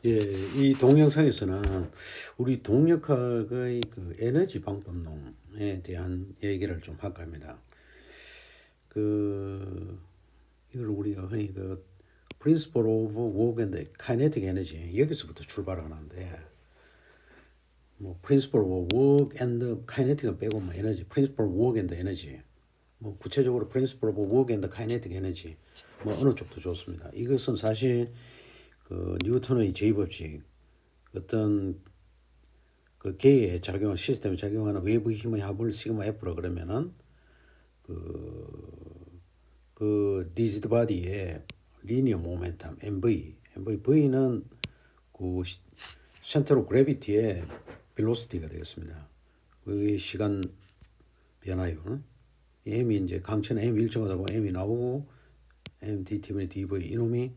예, 이 동영상에서는 우리 동력학의 그 에너지 방법론에 대한 얘기를 좀 할까 합니다. 그 이걸 우리가 흔히 그 Principle of Work and Kinetic Energy 여기서부터 출발하는데, 뭐 Principle of Work and Kinetic은 빼고 뭐 에너지, Principle of Work and Energy, 뭐 구체적으로 Principle of Work and Kinetic Energy 뭐 어느 쪽도 좋습니다. 이것은 사실 그 뉴턴의 제2법칙, 어떤 그 개의 작용 시스템에 작용하는 외부 힘의 합을 시그마 F라 그러면은 그 리지드 바디의 리니어 모멘텀 V는 그 센터 오브 그래비티의 벨로시티가 되겠습니다. 그 시간 변화율, m이 이제 강체는 m 일정하다 보면 m이 나오고 m dt분의 dv 이놈이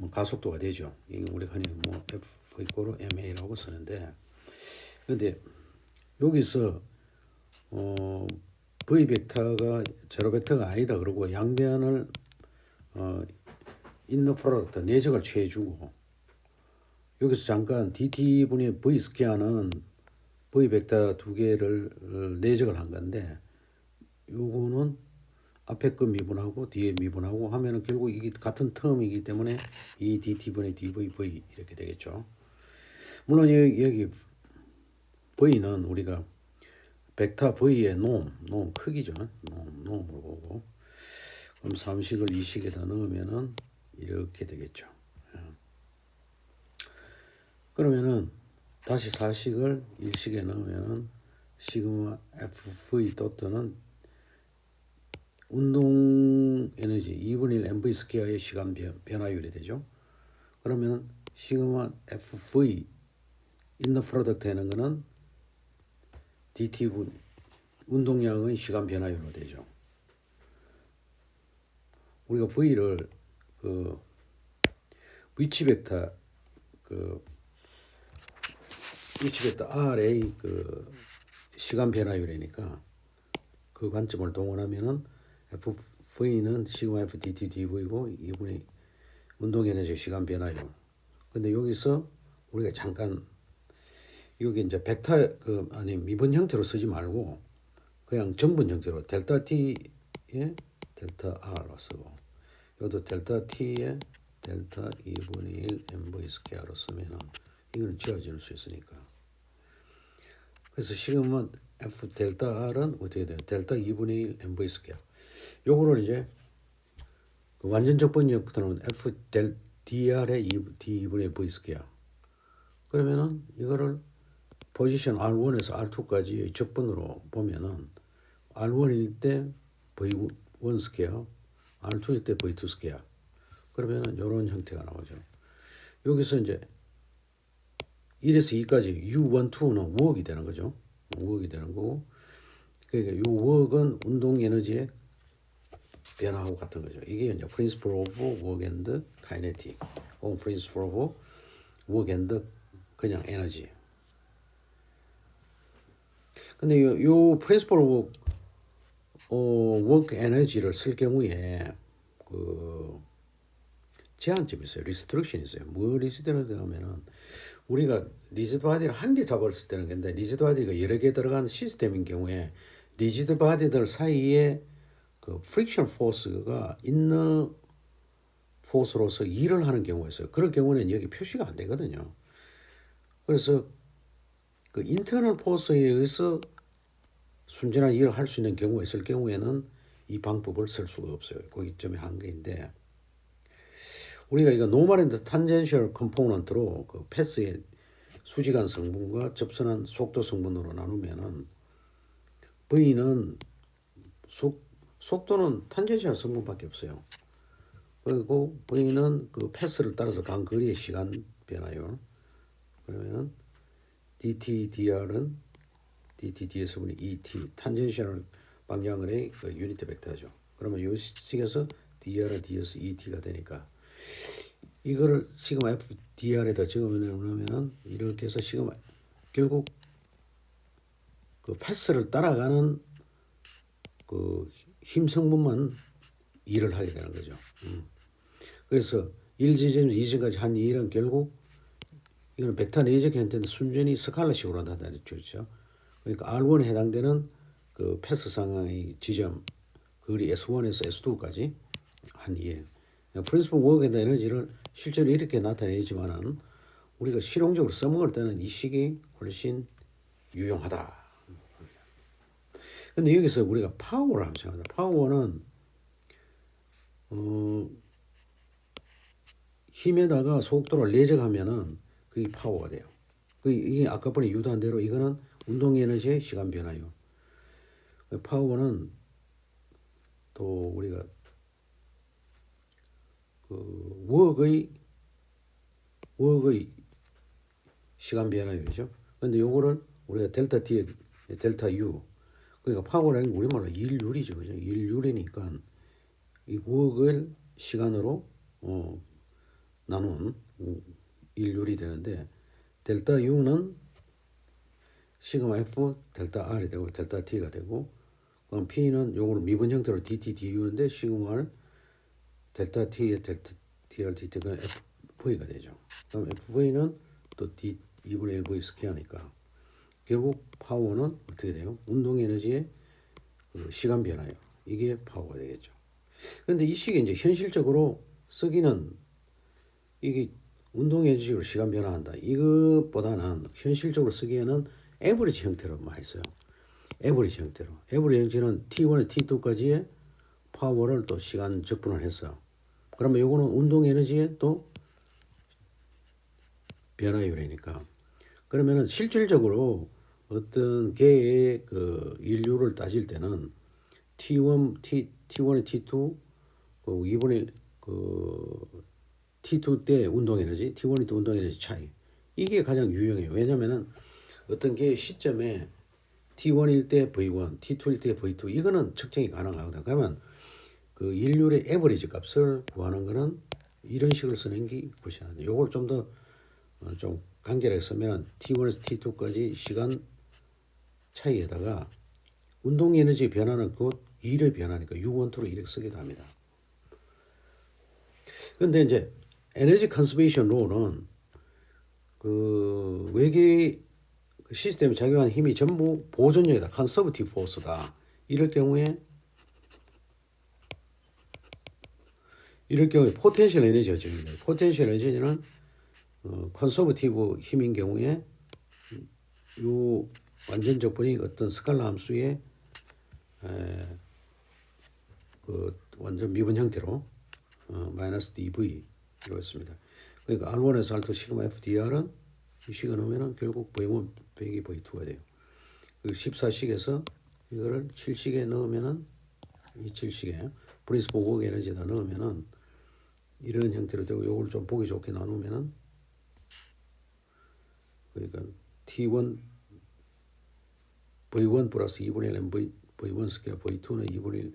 뭐 가속도가 되죠. 이게 우리가 흔히 뭐 f 이꼬르 ma라고 쓰는데, 근데 여기서 v 벡터가 제로 벡터가 아니다 그러고 양변을 인너 프로덕트 내적을 취해주고, 여기서 잠깐 dt분의 v 스퀘어는 v 벡터 두 개를 내적을 한 건데, 요거는 앞에 거 미분하고 뒤에 미분하고 하면은 결국 이게 같은 텀이기 때문에 이 dt분의 dv 이렇게 되겠죠. 물론 여기 v는 우리가 벡터 v의 놈 크기죠. 놈으로 보고, 그럼 3식을 2식에다 넣으면은 이렇게 되겠죠. 그러면은 다시 4식을 1식에 넣으면은 시그마 fv 도트는 운동 에너지 2분의 1 mv 스퀘어의 시간 변화율이 되죠. 그러면 시그마 fv 인더 프로덕트 하는 거는 dt분 운동량의 시간 변화율로 되죠. 우리가 v를 그 위치 벡터 그 위치 벡터 r의 그 시간 변화율이니까 그 관점을 동원하면은 fv는 시그마 f dt dv고 이분의 운동 에너지 시간 변화율. 근데 여기서 우리가 잠깐 여기 이제 벡터 그 아니 미분 형태로 쓰지 말고 그냥 정분 형태로 델타 t에 델타 r로 쓰고, 여기도 델타 t에 델타 2분의 1 mv 스퀘어로 쓰면은 이거는 지워질 수 있으니까. 그래서 시그마 f 델타 r은 어떻게 돼요? 델타 2분의 1 mv 스퀘어. 요거를 이제 그 완전적 번역부터는 f 델 dr의 d2분의 v 스퀘어. 그러면은 이거를 포지션 R1에서 R2까지의 적분으로 보면은 R1일 때 V1 스퀘어, R2일 때 V2 스퀘어. 그러면은 이런 형태가 나오죠. 여기서 이제 1에서 2까지 U1, 2는 워크이 되는 거죠. 워크이 되는 거고, 그러니까 이 워크는 운동 에너지의 변화하고 같은 거죠. 이게 이제 Principle of Work and Kinetic, 혹은 Principle of Work and 그냥 에너지. 근데 요 Principle of Work Energy를 쓸 경우에 그 제한점이 있어요. 리스트릭션이 있어요. 뭐 리스트릭션 하면은 우리가 리지드 바디를 한 개 잡았을 때는 근데 리지드 바디가 여러 개 들어간 시스템인 경우에 리지드 바디들 사이에 그 프릭션 포스가 인너 포스로서 일을 하는 경우가 있어요. 그럴 경우는 여기 표시가 안 되거든요. 그래서 그 인터널 포스에 의해서 순전한 일을 할 수 있는 경우가 있을 경우에는 이 방법을 쓸 수가 없어요. 거기 점의 한계인데, 우리가 이거 노멀 앤드 탄젠셜 컴포넌트로 그 패스의 수직한 성분과 접선한 속도 성분으로 나누면은 V는 속도는 탄젠셜 성분밖에 없어요. 그리고 V는 그 패스를 따라서 간 거리의 시간 변화율. 그러면은 dt dr은 dt ds분의 et 탄젠셜 방향의 그 유니트 벡터죠. 그러면 이 식에서 dr ds et가 되니까 이거를 시그마 f dr에다 적으면은 이렇게 해서 시그마 결국 그 패스를 따라가는 그 힘 성분만 일을 하게 되는 거죠. 그래서 1지점 2지점까지 한 일은 결국 이거는 벡터 내적 형태인데 순전히 스칼라식으로 한다는 뜻이죠. 그러니까 R1에 해당되는 그 패스 상황의 지점 거리 S1에서 S2까지 한 이에 프린시플 워크 앤 에너지를 실제로 이렇게 나타내지만은 우리가 실용적으로 써먹을 때는 이 식이 훨씬 유용하다. 근데 여기서 우리가 파워를 한번 생각합니다. 파워는 힘에다가 속도를 내적하면은 그게 파워가 돼요. 이게 아까 번에 유도한 대로 이거는 운동 에너지의 시간 변화요. 파워는 또 우리가 그 워크의 시간 변화율이죠. 근데 요거를 우리가 델타 T, 델타 U, 그러니까 파워라는 게 우리말로 일률이죠, 그죠? 일률이니까 이 워크를 시간으로 나눈 일률이 되는데 델타 U는 시그마 F 델타 R이 되고 델타 T가 되고 그럼 P는 요걸 미분 형태로 DT DU인데 시그마 R 델타 T의 델타 TR DT가 FV가 되죠. 그럼 FV는 또 D 2분의 1V 스퀘어니까 결국 파워는 어떻게 돼요? 운동 에너지의 그 시간 변화요. 이게 파워가 되겠죠. 그런데 이 식이 이제 현실적으로 쓰기는 이게 운동 에너지로 시간 변화한다. 이것보다는 현실적으로 쓰기에는 에버리지 형태로 많이 써요. 에버리지 형태로. 에버리지 형태는 T1에서 T2까지의 파워를 또 시간 적분을 했어. 그러면 요거는 운동 에너지의 또 변화율이니까. 그러면은 실질적으로 어떤 개의 그 인류를 따질 때는 T1, T1의 T2, 그 2분의 그 T2 때 운동 에너지, T1의 또 운동 에너지 차이. 이게 가장 유용해요. 왜냐면은 어떤 개의 시점에 T1일 때 V1, T2일 때 V2 이거는 측정이 가능하거든. 그러면 그 인류의 에버리지 값을 구하는 거는 이런 식으로 쓰는 게 훨씬 안 돼. 요걸 좀 더 좀 간결하게 쓰면 T1에서 T2까지 시간 차이에다가 운동 에너지 변화는 곧 일의 변화니까 U12로 이렇게 쓰기도 합니다. 근데 이제 에너지 컨서베이션 로는 그 외계 시스템에 작용하는 힘이 전부 보존력이다. 컨서버티브 포스다. 이럴 경우에 포텐셜 에너지가 적용돼요. 포텐셜 에너지는 컨서버티브 힘인 경우에 요 완전 적분이 어떤 스칼라 함수의 그 완전 미분 형태로 마이너스 dv 이렇습니다. 그러니까 R1에서 R2 시그마 FDR은 이 식을 넣으면 결국 V1 빼기 V2가 돼요. 그 14식에서 이거를 7식에 넣으면은 이 7식에 프린시플 워크 에너지에다 넣으면은 이런 형태로 되고 요걸 좀 보기 좋게 나누면은 그러니까 T1 V1 플러스 2분의 1 MV V1 스퀘어 V2는 2분의 1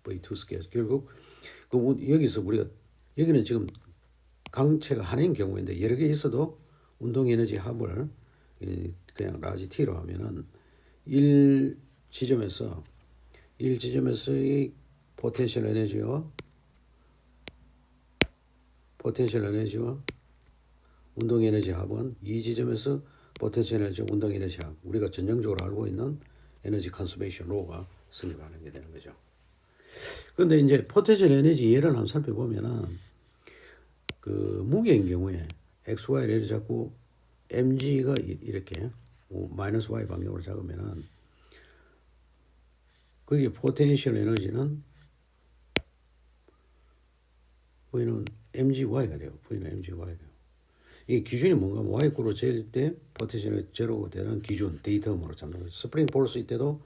MV2 스퀘어 결국 그 여기서 우리가 여기는 지금 강체가 하나인 경우인데 여러 개 있어도 운동 에너지 합을 그냥 라지 T로 하면은 1지점에서의 포텐셜 에너지와 운동 에너지 합은 이 지점에서 포텐셜 에너지 운동 에너지 합 우리가 전형적으로 알고 있는 에너지 컨서베이션 로가 성립하는 게 되는 거죠. 그런데 이제 포텐셜 에너지 예를 한번 살펴보면은 그 무게인 경우에 XY를 잡고 mg가 이렇게 마이너스 y 방향으로 잡으면은 거기에 포텐셜 에너지는 V는 mgy가 돼요. V는 mgy가 돼요. 이 기준이 뭔가 y구로 재일 때 포텐셜 제로가 되는 기준 데이터음으로 잡는 거죠. 스프링 폴스일 때도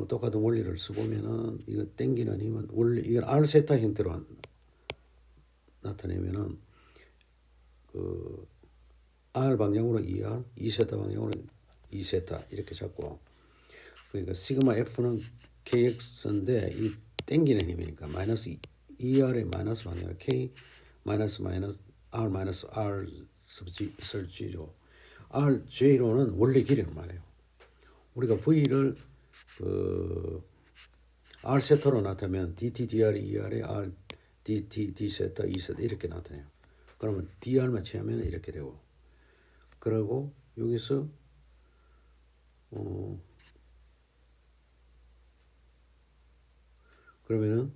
똑같은 원리를 써보면은 이거 당기는 힘은 원래 이건 R 세타 형태로 나타내면은 그 R 방향으로 ER, E 세타 방향으로 E 세타 이렇게 잡고 그러니까 시그마 F는 KX인데 이 당기는 힘이니까 마이너스 ER의 마이너스 방향으로 K 마이너스 R 마이너스 R 설지로 RJ로는 원래 길이를 말해요. 우리가 V를 R 세타로 나타내면 DT, DR, ER의 R, DT, D 세타, E 세타 이렇게 나타내요. 그러면 DR만 취하면 이렇게 되고 그러고 여기서 그러면은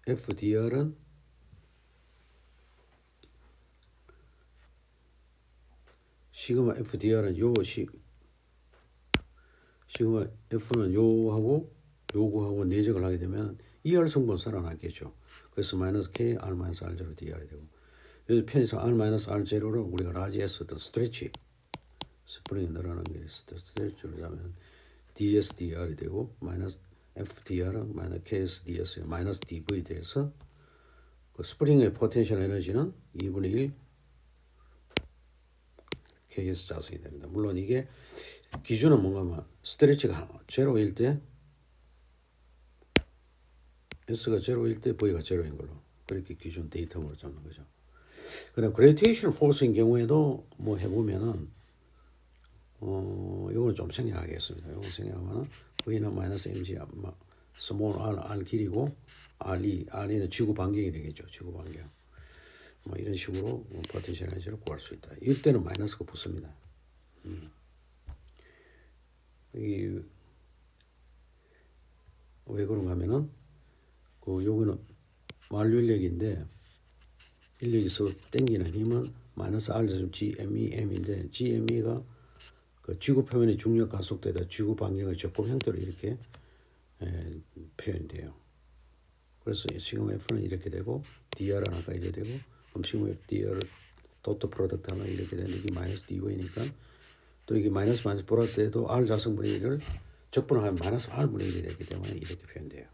FDR은 시그마 FDR은 시그마 F는 요하고 요거하고 내적을 하게 되면 ER 성분 살아나겠죠. 그래서 마이너스 K R 마이너스 R0 DR이 되고 여기 편의상 R 마이너스 R0를 우리가 라지에서 어떤 스트레치 스프링이 늘어나는 게 스트레치를 하면 DSDR이 되고 마이너스 FDR은 마이너스 KSDS 마이너스 DV 돼서 그 스프링의 포텐셜 에너지는 2분의 1 KS 자석이 됩니다. 물론 이게 기준은 뭔가 하면 스트레치가 제로일 때 S가 제로일 때 V가 제로인 걸로 그렇게 기준 데이터로 잡는 거죠. 그다음 그래비테이션 포스인 경우에도 뭐 해보면은 이거는 좀 생략하겠습니다. 이거 생략하면은 V는 마이너스 mg 스몰 r 길이고 r는 지구 반경이 되겠죠. 지구 반경. 뭐 이런 식으로 포텐셜 에너지를 구할 수 있다. 이때는 마이너스가 붙습니다. 이 왜 그런가 하면은 그 요거는 완료 인력인데 인력에서 땡기는 힘은 마이너스 r GMEM인데 GME가 그 지구 표면의 중력 가속도에다 지구 반경의 적분 형태로 이렇게 표현돼요. 그래서 시그마 F는 이렇게 되고 DR은 아까 이렇게 되고 그럼 시그마 F DR 도트 프로덕트 하나 이렇게 되는 게 마이너스 DV니까 또 이게 마이너스 보랄 때도 R 자성분의 1을 적분하면 마이너스 R분의 1이 되기 때문에 이렇게 표현돼요.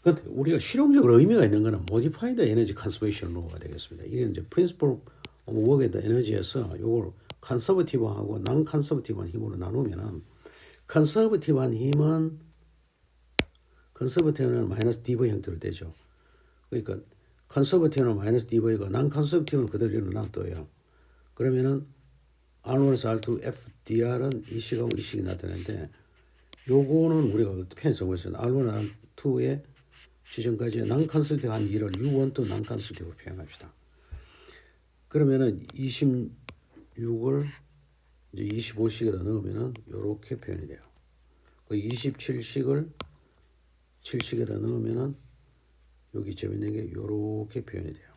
근데 우리가 실용적으로 의미가 있는 거는 modified energy conservation law가 되겠습니다. 이게 이제 principle of work and energy에서 이걸 컨서버티브하고 non 컨서버티브한 힘으로 나누면은 컨서버티브한 힘은 마이너스 DV 형태로 되죠. 그러니까 컨서버티브는 마이너스 DV고 non 컨서버티브는 그대로 일어나둬요. 그러면은 R1에서 R2 FDR은 이 식하고 이 식이 나타나는데 요거는 우리가 편성을 해서 R1, R2의 시점까지 non-constitutive 한 1을 U1 또 non-constitutive 표현합시다. 그러면은 26을 이제 25식에다 넣으면은 요렇게 표현이 돼요. 그 27식을 7식에다 넣으면은 여기 재밌는 게 요렇게 표현이 돼요.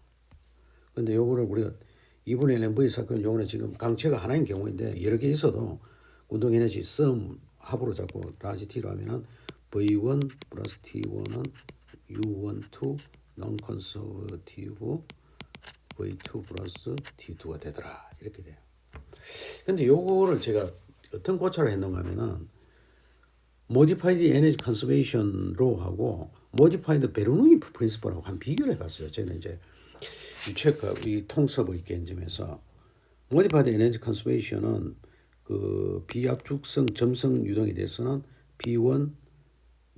근데 요거를 우리가 2분의 1 MV 사건 요거는 지금 강체가 하나인 경우인데 여러 개 있어도 운동 에너지 썸 합으로 잡고 라지 T로 하면은 V1 플러스 T1은 U12 non-conservative V2 플러스 T2가 되더라 이렇게 돼요. 근데 요거를 제가 어떤 고찰을 했는가 하면은 modified energy conservation law하고 modified 베르누이 프린시플하고 한 비교를 해봤어요. 저는 이제 유체과 이 통섭의 개념에서 modified energy conservation은 그 비압축성 점성 유동에 대해서는 B1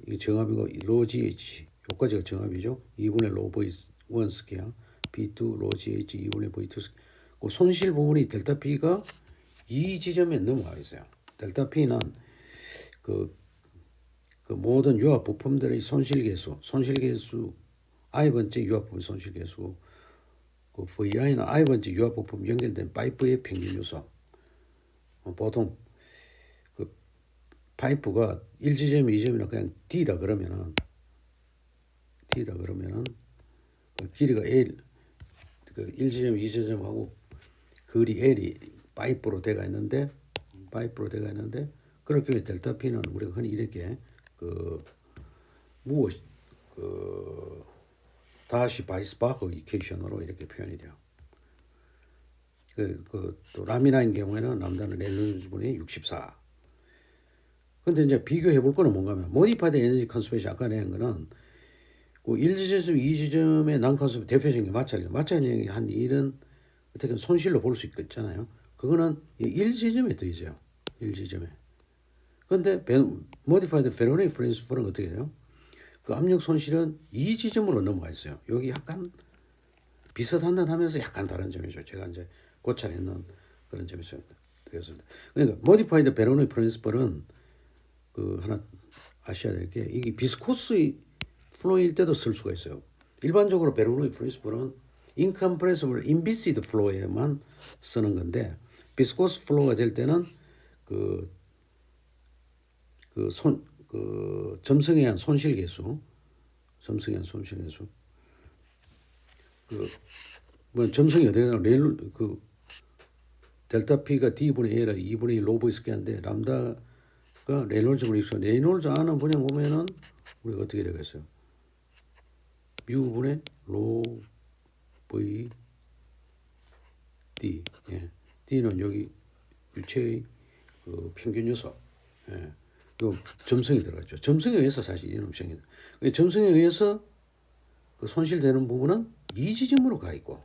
이 정합이고 로 GH 요까지가 정합이죠. 2분의 로 V1 스퀘어 B2 로 GH 2분의 V2 스퀘어 그 손실 부분이 델타 P가 이 지점에 넘어가 있어요. 델타 P는 그 모든 유압 부품들의 손실계수 i번째 유압 부품 손실계수 그 VI는 i번째 유압 부품 연결된 파이프의 평균 요소 보통 그 파이프가 1지점 2점이나 그냥 D다 그러면은 그 길이가 L 그 1지점 2지점하고 거리 L이 파이프로 돼가 있는데 그럴 경우에 델타 P는 우리가 흔히 이렇게 다시 바이스바흐 이퀘이션으로 이렇게 표현이 돼요. 또 라미나인 경우에는 남자는 렐룬즈분이 64. 근데 이제 비교해 볼 거는 뭔가 하면 모디파이드 에너지 컨서베이션 아까 낸 거는 그 1지점, 2지점의 난컨서베이션 대표적인 게 마찰력이 한 일은 어떻게 보면 손실로 볼 수 있잖아요. 그거는 1지점에 더해져요. 1지점에. 근데 모디파이드 베로네이 프린시플은 어떻게 해요? 그 압력 손실은 2지점으로 넘어가 있어요. 여기 약간 비슷한듯 하면서 약간 다른 점이죠. 제가 이제 고찰했는 그런 점이 되겠습니다. 그러니까 모디파이드 베로네이 프린시플은 그 하나 아셔야 될 게 이게 비스코스 플로우일 때도 쓸 수가 있어요. 일반적으로 베르노이 프린시플은 incompressible inviscid flow에만 쓰는 건데 비스코스 플로우가 될 때는 점성에 의한 손실 계수, 뭐 점성이 어떻게 되나 델타 P가 D분의 A라 2분의 1 로브 스퀘어인데 람다가 레놀즈를 익숙한 레놀즈 아는 분야 보면은 우리가 어떻게 되겠어요? 뮤분의 로 V D. 예. D는 여기 유체의 평균 요소. 예. 요 점성이 들어갔죠. 점성에 의해서 사실 이놈성이. 점성에 의해서 그 손실되는 부분은 이 지점으로 가 있고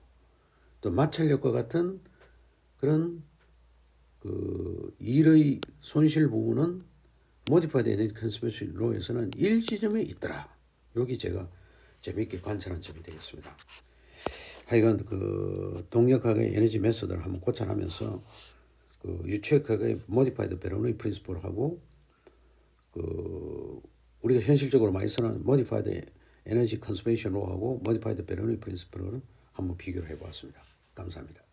또 마찰력과 같은 그런 일의 손실 부분은 모디파이드 에너지 컨servation law에서는 1지점에 있더라. 여기 제가 재미있게 관찰한 점이 되겠습니다. 하여간 동력학의 에너지 메소드를 한번 고찰하면서 유체학의 모디파이드 베르노이 프린시플하고 우리가 현실적으로 많이 쓰는 모디파이드 에너지 컨servation law하고 모디파이드 베르노이 프린시플을 한번 비교를 해보았습니다. 감사합니다.